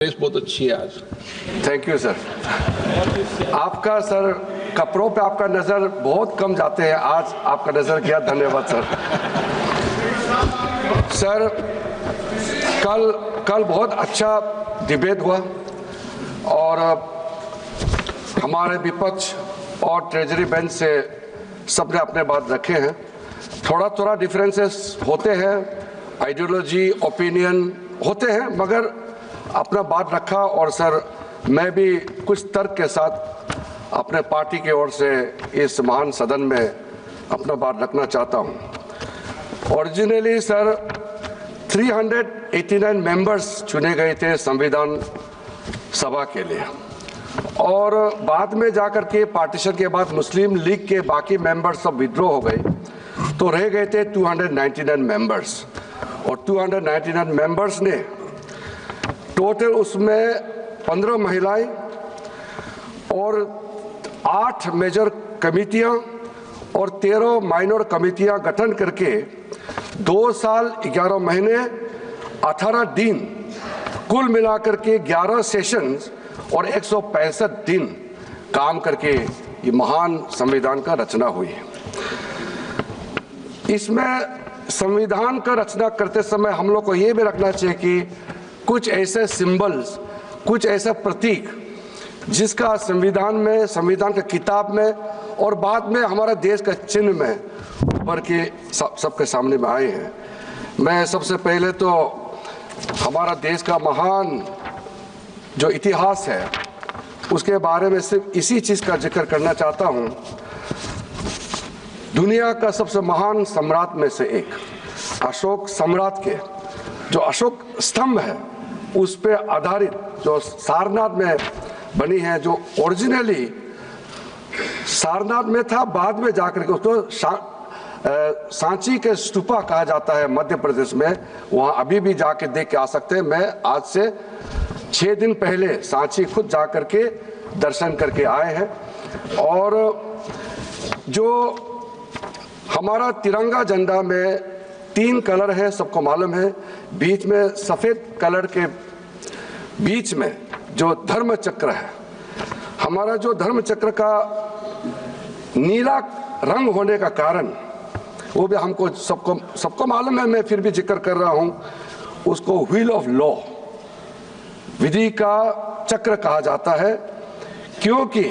बहुत अच्छी है आज। Thank you sir. आपका सर कपड़ों पे आपका नजर बहुत कम जाते हैं, आज आपका नजर गया, धन्यवाद सर। सर कल बहुत अच्छा डिबेट हुआ और हमारे विपक्ष और ट्रेजरी बेंच से सबने अपने बात रखे हैं। थोड़ा डिफरेंसेस होते हैं, आइडियोलॉजी ओपिनियन होते हैं, मगर अपना बात रखा। और सर मैं भी कुछ तर्क के साथ अपने पार्टी की ओर से इस महान सदन में अपना बात रखना चाहता हूं। ओरिजिनली सर 389 मेंबर्स चुने गए थे संविधान सभा के लिए, और बाद में जाकर के पार्टीशन के बाद मुस्लिम लीग के बाकी मेंबर्स सब विड्रॉ हो गए, तो रह गए थे 299 मेंबर्स। और 299 मेंबर्स ने टोटल उसमें 15 महिलाएं और 8 मेजर कमिटियां और 13 माइनर कमिटियां गठन करके 2 साल 11 महीने 18 दिन कुल मिलाकर के 11 सेशंस और 165 दिन काम करके ये महान संविधान का रचना हुई। इसमें संविधान का रचना करते समय हम लोग को ये भी रखना चाहिए कि कुछ ऐसे सिंबल्स, कुछ ऐसा प्रतीक जिसका संविधान में, संविधान का किताब में और बाद में हमारा देश का चिन्ह में उभर के सबके सामने में आए हैं। मैं सबसे पहले तो हमारा देश का महान जो इतिहास है उसके बारे में सिर्फ इसी चीज़ का जिक्र करना चाहता हूँ। दुनिया का सबसे महान सम्राट में से एक अशोक सम्राट के जो अशोक स्तंभ है उस पे आधारित जो सारनाथ में बनी है, जो ओरिजिनली सारनाथ में था, बाद में जाकर के उसको सांची के स्तूपा कहा जाता है मध्य प्रदेश में। वहाँ अभी भी जाके देख के आ सकते हैं। मैं आज से 6 दिन पहले सांची खुद जाकर के दर्शन करके आए हैं। और जो हमारा तिरंगा झंडा में 3 कलर है, सबको मालूम है। बीच में सफ़ेद कलर के बीच में जो धर्म चक्र है, हमारा जो धर्म चक्र का नीला रंग होने का कारण, वो भी हमको सबको मालूम है, मैं फिर भी जिक्र कर रहा हूँ। उसको व्हील ऑफ लॉ, विधि का चक्र कहा जाता है, क्योंकि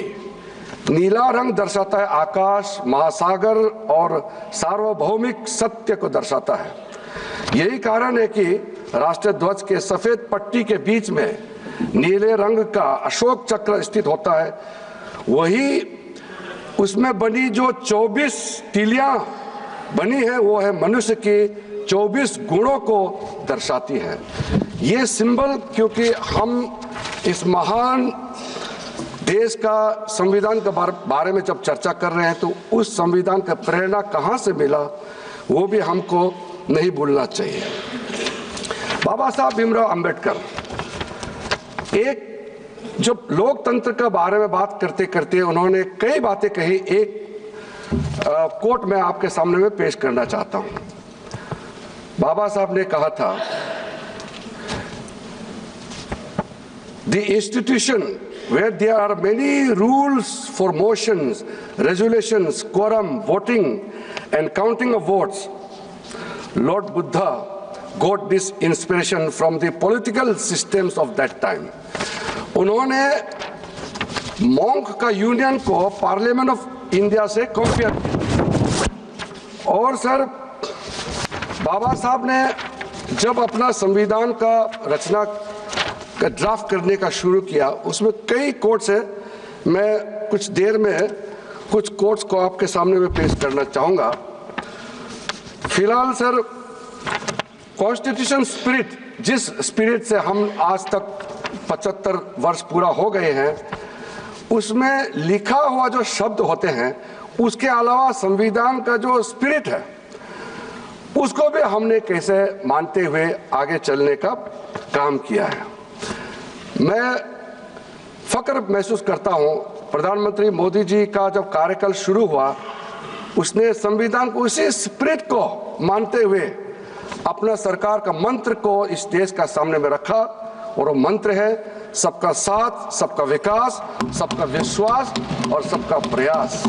नीला रंग दर्शाता है आकाश, महासागर और सार्वभौमिक सत्य को दर्शाता है। यही कारण है कि राष्ट्रीय ध्वज के सफेद पट्टी के बीच में नीले रंग का अशोक चक्र स्थित होता है। वही उसमें बनी जो 24 तीलियां बनी है, वो है मनुष्य के 24 गुणों को दर्शाती है। ये सिंबल, क्योंकि हम इस महान देश का संविधान के बारे में जब चर्चा कर रहे हैं, तो उस संविधान का प्रेरणा कहाँ से मिला वो भी हमको नहीं भूलना चाहिए। बाबा साहब भीमराव अंबेडकर एक जब लोकतंत्र के बारे में बात करते करते उन्होंने कई बातें कही। एक कोट मैं आपके सामने में पेश करना चाहता हूं। बाबा साहब ने कहा था, the institution where there are many rules for motions, resolutions, quorum, voting and counting of votes, Lord Buddha got this inspiration from the political systems of that time. उन्होंने मॉन्क का यूनियन को पार्लियामेंट ऑफ इंडिया से compare किया। और sir बाबा साहब ने जब अपना संविधान का रचना का ड्राफ्ट करने का शुरू किया, उसमें कई कोट्स है। मैं कुछ देर में कुछ कोट्स को आपके सामने में पेश करना चाहूँगा। फिलहाल सर कॉन्स्टिट्यूशन स्पिरिट, जिस स्पिरिट से हम आज तक 75 वर्ष पूरा हो गए हैं, उसमें लिखा हुआ जो शब्द होते हैं, उसके अलावा संविधान का जो स्पिरिट है उसको भी हमने कैसे मानते हुए आगे चलने का काम किया है। मैं फक्र महसूस करता हूं, प्रधानमंत्री मोदी जी का जब कार्यकाल शुरू हुआ, उसने संविधान को उसी स्पिरिट को मानते हुए अपना सरकार का मंत्र को इस देश का सामने में रखा और वो मंत्र है सबका साथ, सबका विकास, सबका विश्वास और सबका प्रयास।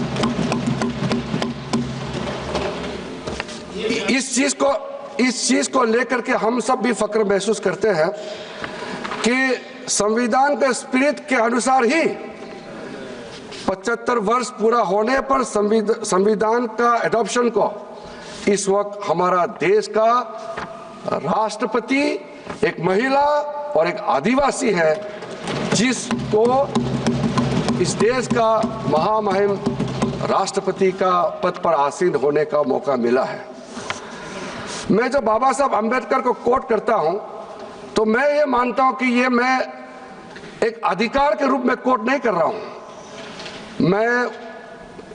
इस चीज को लेकर के हम सब भी फक्र महसूस करते हैं कि संविधान के स्पिरिट के अनुसार ही 75 वर्ष पूरा होने पर संविधान का एडॉप्शन को इस वक्त हमारा देश का राष्ट्रपति एक महिला और एक आदिवासी है, जिसको इस देश का महामहिम राष्ट्रपति का पद पर आसीन होने का मौका मिला है। मैं जब बाबा साहब अंबेडकर को कोट करता हूं तो मैं ये मानता हूं कि ये मैं एक अधिकार के रूप में कोट नहीं कर रहा हूं, मैं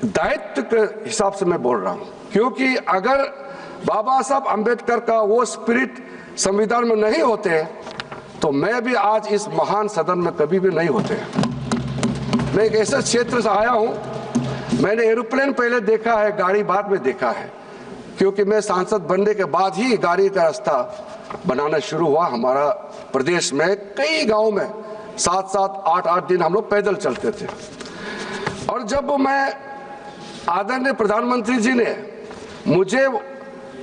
दायित्व के हिसाब से मैं बोल रहा हूं। क्योंकि अगर बाबा साहब अंबेडकर का वो स्पिरिट संविधान में नहीं होते तो मैं भी आज इस महान सदन में कभी भी नहीं होते। मैं एक ऐसे क्षेत्र से आया हूं, मैंने एरोप्लेन पहले देखा है, गाड़ी बाद में देखा है, क्योंकि मैं सांसद बनने के बाद ही गाड़ी का रास्ता बनाना शुरू हुआ। हमारा प्रदेश में कई गांव में 7-7, 8-8 दिन हम लोग पैदल चलते थे। और जब मैं आदरणीय प्रधानमंत्री जी ने मुझे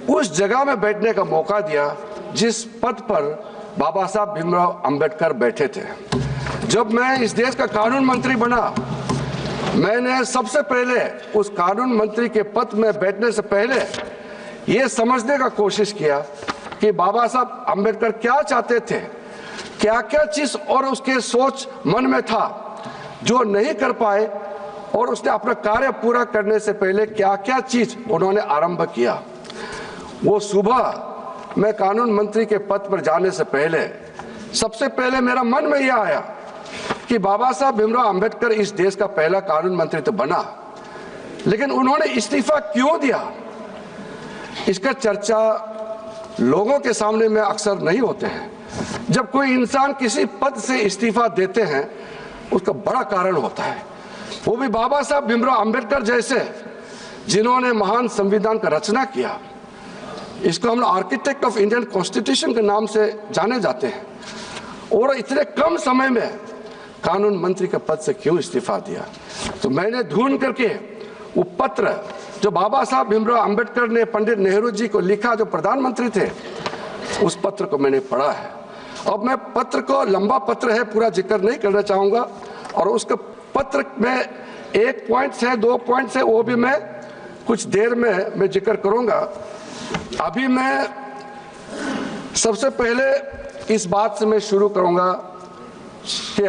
उस जगह में बैठने का मौका दिया जिस पद पर बाबा साहब भीमराव अंबेडकर बैठे थे, जब मैं इस देश का कानून मंत्री बना, मैंने सबसे पहले उस कानून मंत्री के पद में बैठने से पहले ये समझने का कोशिश किया कि बाबा साहब अंबेडकर क्या चाहते थे, क्या क्या चीज और उसके सोच मन में था जो नहीं कर पाए, और उसने अपना कार्य पूरा करने से पहले क्या क्या चीज उन्होंने आरंभ किया। वो सुबह मैं कानून मंत्री के पद पर जाने से पहले सबसे पहले मेरा मन में यह आया कि बाबा साहब भीमराव अंबेडकर इस देश का पहला कानून मंत्री तो बना, लेकिन उन्होंने इस्तीफा क्यों दिया, इसका चर्चा लोगों के सामने में अक्सर नहीं होते हैं। जब कोई इंसान किसी पद से इस्तीफा देते हैं उसका बड़ा कारण होता है, वो भी बाबा साहब भीमराव अंबेडकर जैसे जिन्होंने महान संविधान का रचना किया। इसको हम आर्किटेक्ट ऑफ इंडियन कॉन्स्टिट्यूशन के नाम से जाने जाते हैं, और इतने कम समय में कानून मंत्री के पद से क्यों इस्तीफा दिया। तो मैंने ढूंढ करके वो पत्र जो बाबा साहब भीमराव अंबेडकर ने पंडित नेहरू जी को लिखा, जो प्रधानमंत्री थे, उस पत्र को मैंने पढ़ा है। अब मैं पत्र को, लंबा पत्र है, पूरा जिक्र नहीं करना चाहूंगा, और उसके पत्र में 1 पॉइंट है, 2 पॉइंट है, वो भी मैं कुछ देर में मैं जिक्र करूंगा। अभी मैं सबसे पहले इस बात से मैं शुरू करूंगा कि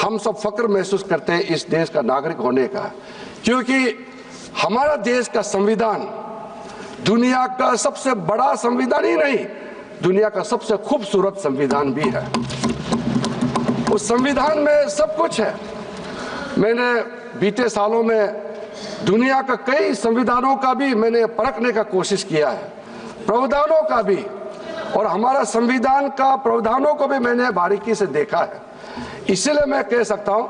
हम सब फक्र महसूस करते हैं इस देश का नागरिक होने का, क्योंकि हमारा देश का संविधान दुनिया का सबसे बड़ा संविधान ही नहीं, दुनिया का सबसे खूबसूरत संविधान भी है। उस संविधान में सब कुछ है। मैंने बीते सालों में दुनिया का कई संविधानों का भी मैंने परखने का कोशिश किया है, प्रावधानों का भी, और हमारा संविधान का प्रावधानों को भी मैंने बारीकी से देखा है। इसलिए मैं कह सकता हूं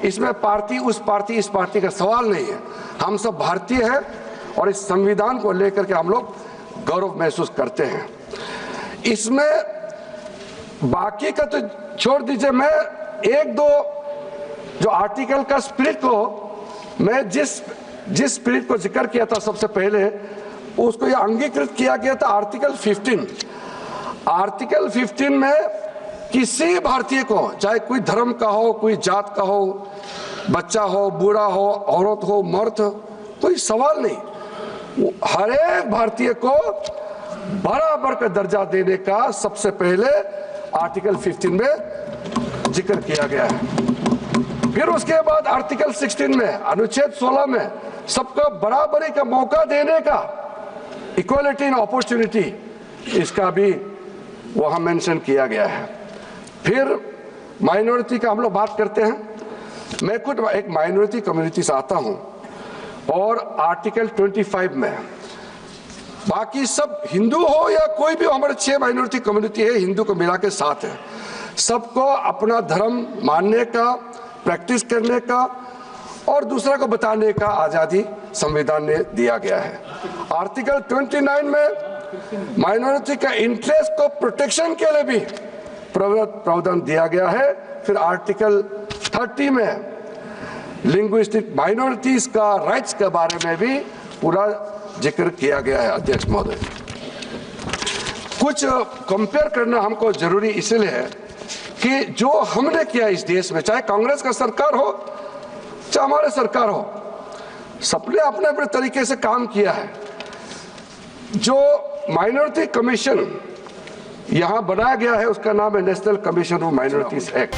इसमें पार्टी, उस पार्टी, इस पार्टी का सवाल नहीं है। हम सब भारतीय हैं और इस संविधान को लेकर के हम लोग गौरव महसूस करते हैं। इसमें बाकी का तो छोड़ दीजिए, मैं 1-2 जो आर्टिकल का स्पिरिट को, मैं जिस स्पिरिट को जिक्र किया था सबसे पहले, उसको ये अंगीकृत किया गया था आर्टिकल 15। आर्टिकल 15 में किसी भारतीय को, चाहे कोई धर्म का हो, कोई जात का हो, बच्चा हो, बूढ़ा हो, औरत हो, मर्द हो, कोई सवाल नहीं, हर एक भारतीय को बराबर का दर्जा देने का सबसे पहले आर्टिकल 15 में जिक्र किया गया है। फिर उसके बाद आर्टिकल 16 में, अनुच्छेद 16 में सबको बराबरी का मौका देने का, इक्वालिटी इन अपॉर्चुनिटी, इसका भी वहां मेंशन किया गया है। फिर माइनॉरिटी का हम लोग बात करते हैं। मैं खुद एक माइनॉरिटी कम्युनिटी से आता हूं, और आर्टिकल 25 में बाकी सब हिंदू हो या कोई भी हो, हमारे 6 माइनॉरिटी कम्युनिटी है, हिंदू को मिला के 7 है, सबको अपना धर्म मानने का, प्रैक्टिस करने का और दूसरा को बताने का आजादी संविधान ने दिया गया है। आर्टिकल 29 में माइनॉरिटी का इंटरेस्ट को प्रोटेक्शन के लिए भी प्रावधान दिया गया है। फिर आर्टिकल 30 में लिंग्विस्टिक माइनॉरिटीज का राइट्स के बारे में भी पूरा जिक्र किया गया है। अध्यक्ष महोदय, कुछ कंपेयर करना हमको जरूरी इसलिए है कि जो हमने किया इस देश में, चाहे कांग्रेस का सरकार हो चाहे हमारे सरकार हो, सबने अपने अपने तरीके से काम किया है। जो माइनॉरिटी कमीशन यहां बनाया गया है उसका नाम है national commission of minorities act.